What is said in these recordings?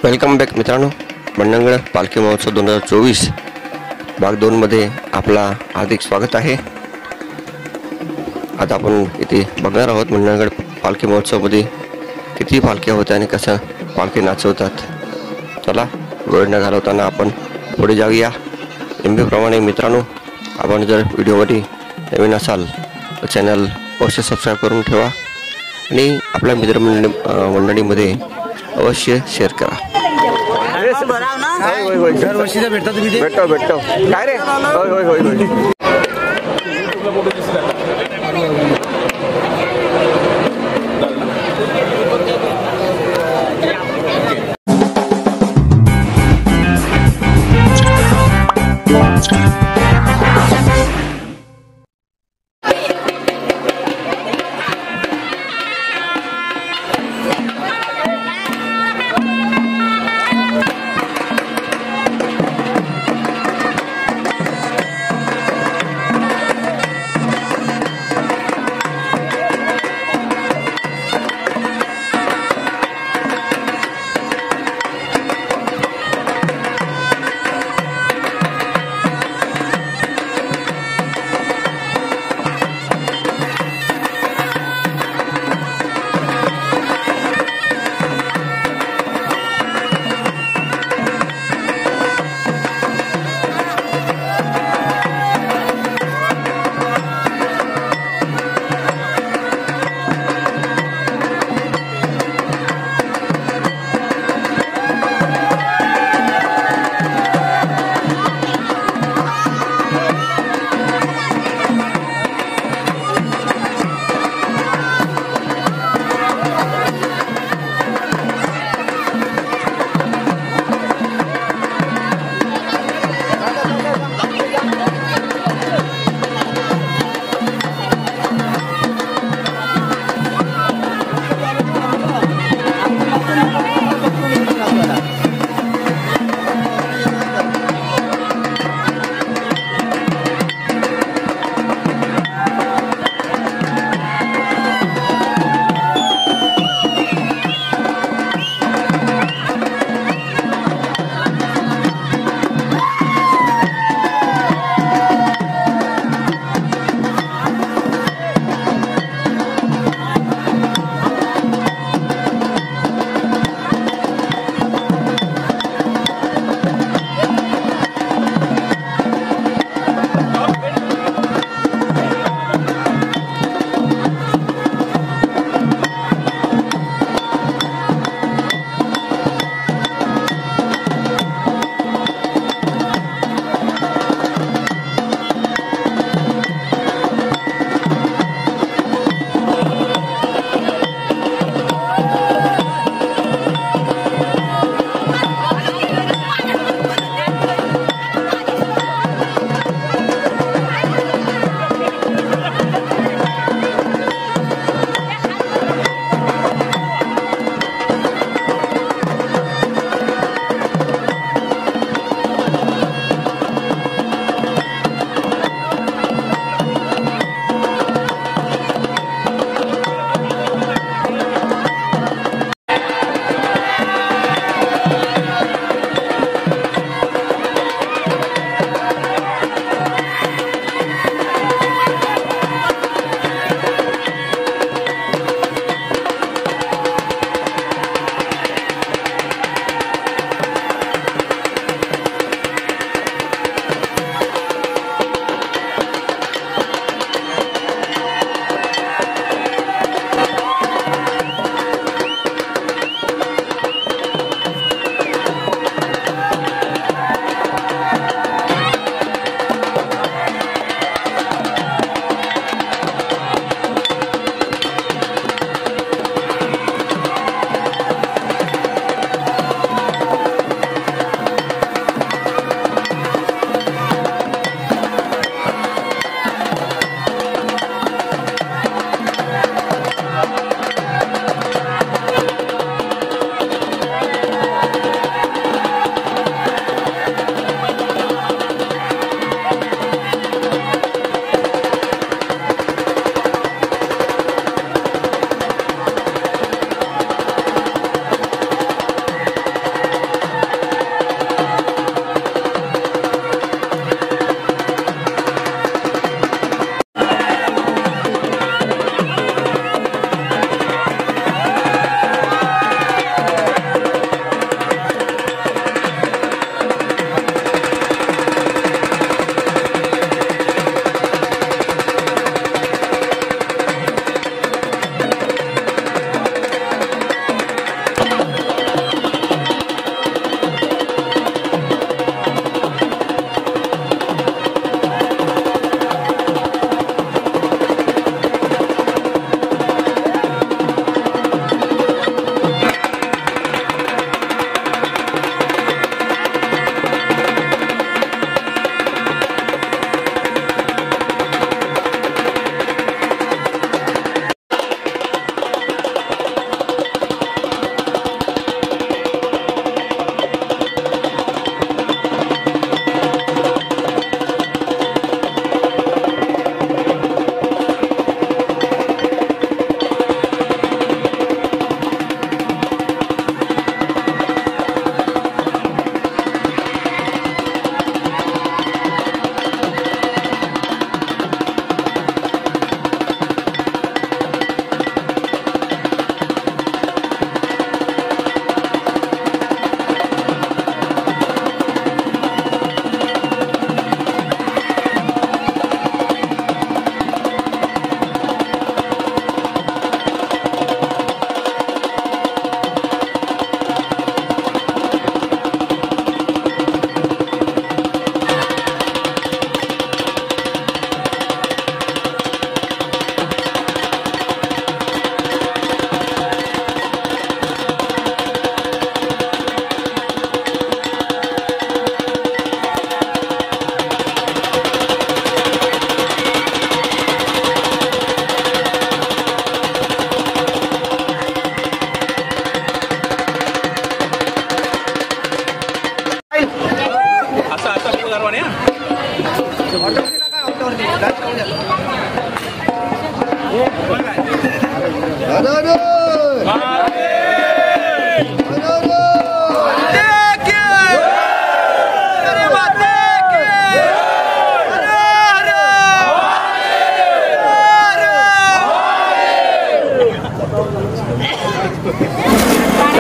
Welcome back मित्रांनो, मंडणगड पालखी महोत्सव 2024 भाग 2 मध्ये आपला हार्दिक स्वागत आहे। आता आपण इथे बघणार आहोत मंडणगड पालखी महोत्सवामध्ये किती पालख्या होत्या आणि कसं पालखी नाचवतात। चला वेळ न घालवताना आपण पुढे जाऊया। नेहमीप्रमाणे मित्रांनो, आपण जर व्हिडिओमध्ये नवीन असाल तर चॅनल अवश्य सबस्क्राईब करून ठेवा आणि आपल्या मित्रमंडळीमध्ये अवश्य शेअर करा। दरवर्षी भेटता तुम्ही? भेटतो काय रे? होय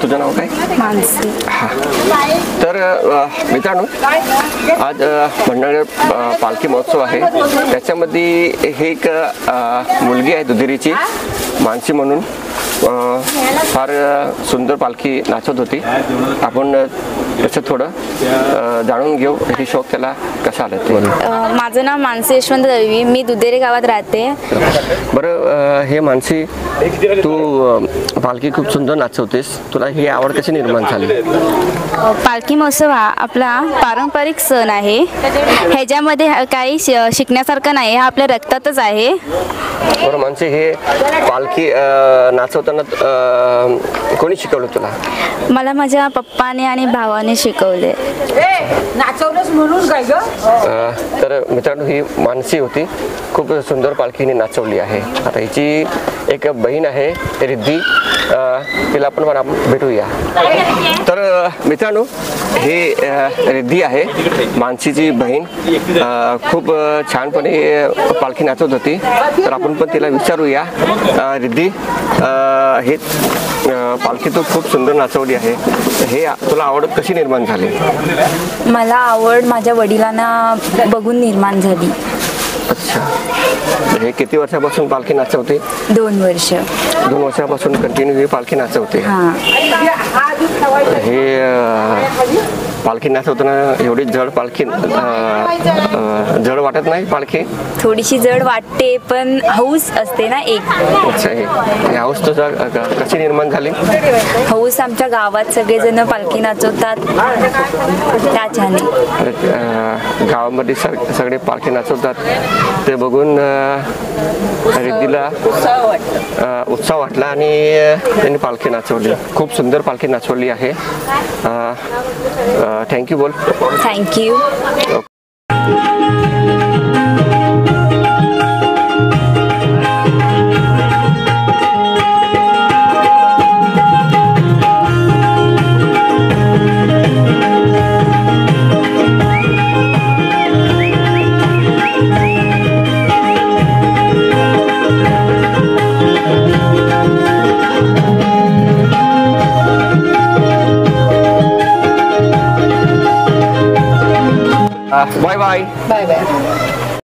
तुझं नाव काय? मानसी. हा. तर मित्रांनो, आज भंडारगड पालखी महोत्सव आहे. त्याच्यामध्ये हे एक मुलगी आहे दुधेरीची, मानसी म्हणून. फार सुंदर पालखी नाचत होती. आपण त्याचं थोडं जाणून घेऊ हे शौक त्याला कसा आला ते. माझं नाव मानसी यशवंत दळवी. मी दुधेरी गावात राहते. बरं, हे मानसी, तू पालखी खूप सुंदर नाचवतेस. तुला ही आवड कशी निर्माण झाली? पालखी महोत्सव हा आपला पारंपरिक सण आहे. ह्याच्यामध्ये काही शिकण्यासारखं नाही, हा आपल्या रक्तातच आहे. बरं मानसी, हे पालखी नाचवताना कोणी शिकवलं तुला? मला माझ्या पप्पाने आणि भावाने शिकवले. नाचवलंच म्हणून काय ग? तर मित्रांनो, ही मानसी होती. खूप सुंदर पालखीने नाचवली आहे. आता हिची एक बहीण आहे रिद्धी, तिला पण भेटूया. तर मित्रांनो, हे रिद्धी आहे, मानसीची बहीण. खूप छानपणे पालखी नाचवत होती. तर आपण पण तिला विचारूया. रिद्धी, हे पालखी तू खूप सुंदर नाचवली आहे. हे तुला आवड कशी निर्माण झाली? मला आवड माझ्या वडिलांना बघून निर्माण झाली. अच्छा, हे किती वर्षापासून पालखी नाचवते? 2 वर्ष. 2 वर्षापासून कंटिन्यू ही पालखी नाचवते. हां. हे पालखी नाचवताना एवढी जड पालखी, जड वाटत नाही पालखी? थोडीशी जड वाटते, पण हौस असते ना एक. अच्छा, हे हौस तुझा कशी निर्माण झाली? हौस, आमच्या गावात सगळेजण पालखी नाचवतात त्याच्याने. गावामध्ये सगळे पालखी नाचवतात ते बघून रिद्धीला उत्साह वाटला आणि त्यांनी पालखी नाचवली. खूप सुंदर पालखी नाचवली आहे. थँक्यू बोल. Thank you. Bye bye. Bye bye.